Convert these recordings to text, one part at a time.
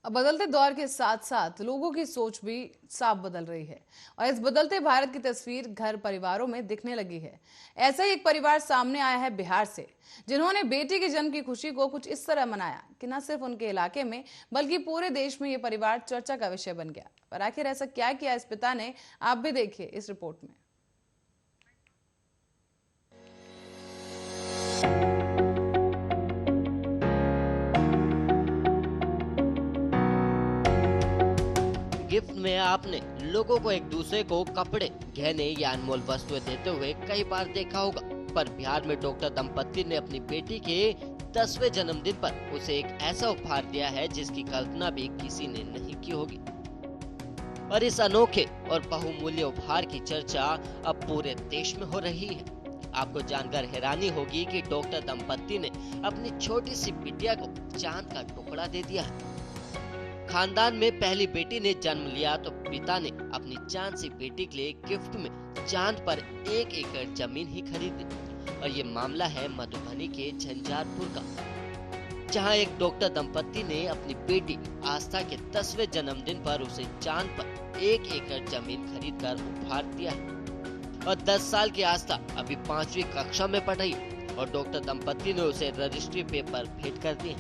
अब बदलते दौर के साथ साथ लोगों की सोच भी साफ बदल रही है और इस बदलते भारत की तस्वीर घर परिवारों में दिखने लगी है। ऐसा ही एक परिवार सामने आया है बिहार से, जिन्होंने बेटे के जन्म की खुशी को कुछ इस तरह मनाया कि न सिर्फ उनके इलाके में बल्कि पूरे देश में ये परिवार चर्चा का विषय बन गया। पर आखिर ऐसा क्या किया इस पिता ने, आप भी देखिए इस रिपोर्ट में। गिफ्ट में आपने लोगों को एक दूसरे को कपड़े, गहने या अनमोल वस्तुएं देते हुए कई बार देखा होगा, पर बिहार में डॉक्टर दंपति ने अपनी बेटी के 10वें जन्मदिन पर उसे एक ऐसा उपहार दिया है जिसकी कल्पना भी किसी ने नहीं की होगी। और इस अनोखे और बहुमूल्य उपहार की चर्चा अब पूरे देश में हो रही है। आपको जानकर हैरानी होगी कि डॉक्टर दंपति ने अपनी छोटी सी बिटिया को चांद का टुकड़ा दे दिया है। खानदान में पहली बेटी ने जन्म लिया तो पिता ने अपनी चांद सी बेटी के लिए गिफ्ट में चांद पर 1 एकड़ जमीन ही खरीदी। और ये मामला है मधुबनी के झंझारपुर का, जहां एक डॉक्टर दंपति ने अपनी बेटी आस्था के 10वें जन्मदिन पर उसे चांद पर 1 एकड़ जमीन खरीदकर उपहार दिया है। और 10 साल की आस्था अभी 5वीं कक्षा में पढ़ रही है और डॉक्टर दंपति ने उसे रजिस्ट्री पेपर भेंट कर दिए।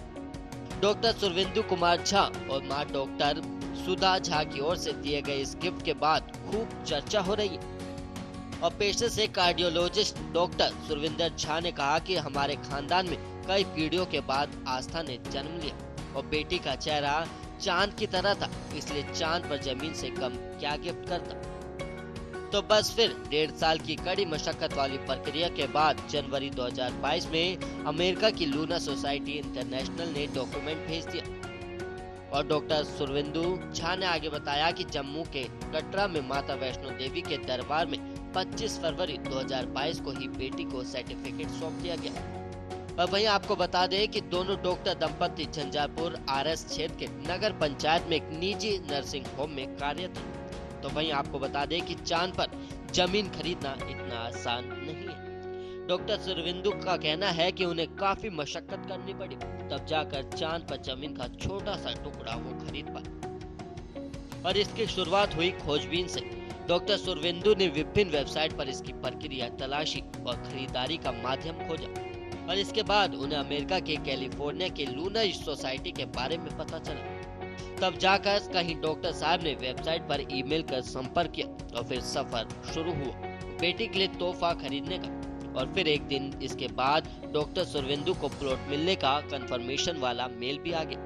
डॉक्टर सुरविंदु कुमार झा और मां डॉक्टर सुधा झा की ओर से दिए गए इस गिफ्ट के बाद खूब चर्चा हो रही है। और पेशे से कार्डियोलॉजिस्ट डॉक्टर सुरविंदर झा ने कहा कि हमारे खानदान में कई पीढ़ियों के बाद आस्था ने जन्म लिया और बेटी का चेहरा चांद की तरह था, इसलिए चांद पर जमीन से कम क्या गिफ्ट करता। तो बस फिर 1.5 साल की कड़ी मशक्कत वाली प्रक्रिया के बाद जनवरी 2022 में अमेरिका की लूना सोसाइटी इंटरनेशनल ने डॉक्यूमेंट भेज दिया। और डॉक्टर सुरविंदु झा ने आगे बताया कि जम्मू के कटरा में माता वैष्णो देवी के दरबार में 25 फरवरी 2022 को ही बेटी को सर्टिफिकेट सौंप दिया गया। और वहीं आपको बता दें कि दोनों डॉक्टर दंपति झंझारपुर RS क्षेत्र के नगर पंचायत में एक निजी नर्सिंग होम में कार्यरत है। तो वहीं आपको बता दें कि चांद पर जमीन खरीदना इतना आसान नहीं है। डॉक्टर सुरविंदु का कहना है कि उन्हें काफी मशक्कत करनी पड़ी, तब जाकर चांद पर जमीन का छोटा सा टुकड़ा वो खरीद पाए। और इसकी शुरुआत हुई खोजबीन से। डॉक्टर सुरविंदु ने विभिन्न वेबसाइट पर इसकी प्रक्रिया तलाशी और खरीदारी का माध्यम खोजा। और इसके बाद उन्हें अमेरिका के कैलिफोर्निया के लूना सोसाइटी के बारे में पता चला। तब जाकर कहीं डॉक्टर साहब ने वेबसाइट पर ईमेल कर संपर्क किया और फिर सफर शुरू हुआ बेटी के लिए तोहफा खरीदने का। और फिर एक दिन इसके बाद डॉक्टर सुरविंदु को प्लॉट मिलने का कंफर्मेशन वाला मेल भी आ गया।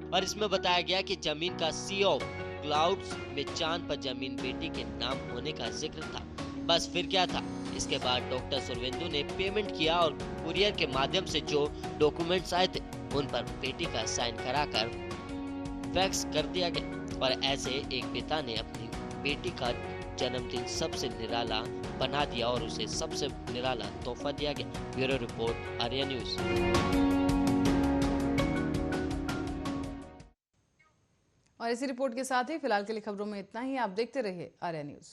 और इसमें बताया गया कि जमीन का सी ऑफ क्लाउड्स में चांद पर जमीन बेटी के नाम होने का जिक्र था। बस फिर क्या था, इसके बाद डॉक्टर सुरविंदु ने पेमेंट किया और कुरियर के माध्यम से जो डॉक्यूमेंट्स आए थे उन पर बेटी का साइन कराकर फैक्स कर दिया गया। और ऐसे एक पिता ने अपनी बेटी का जन्मदिन सबसे निराला बना दिया और उसे सबसे निराला तोहफा दिया गया। Bureau report, Arya news. और इसी रिपोर्ट के साथ ही फिलहाल के लिए खबरों में इतना ही। आप देखते रहिए आर्या न्यूज।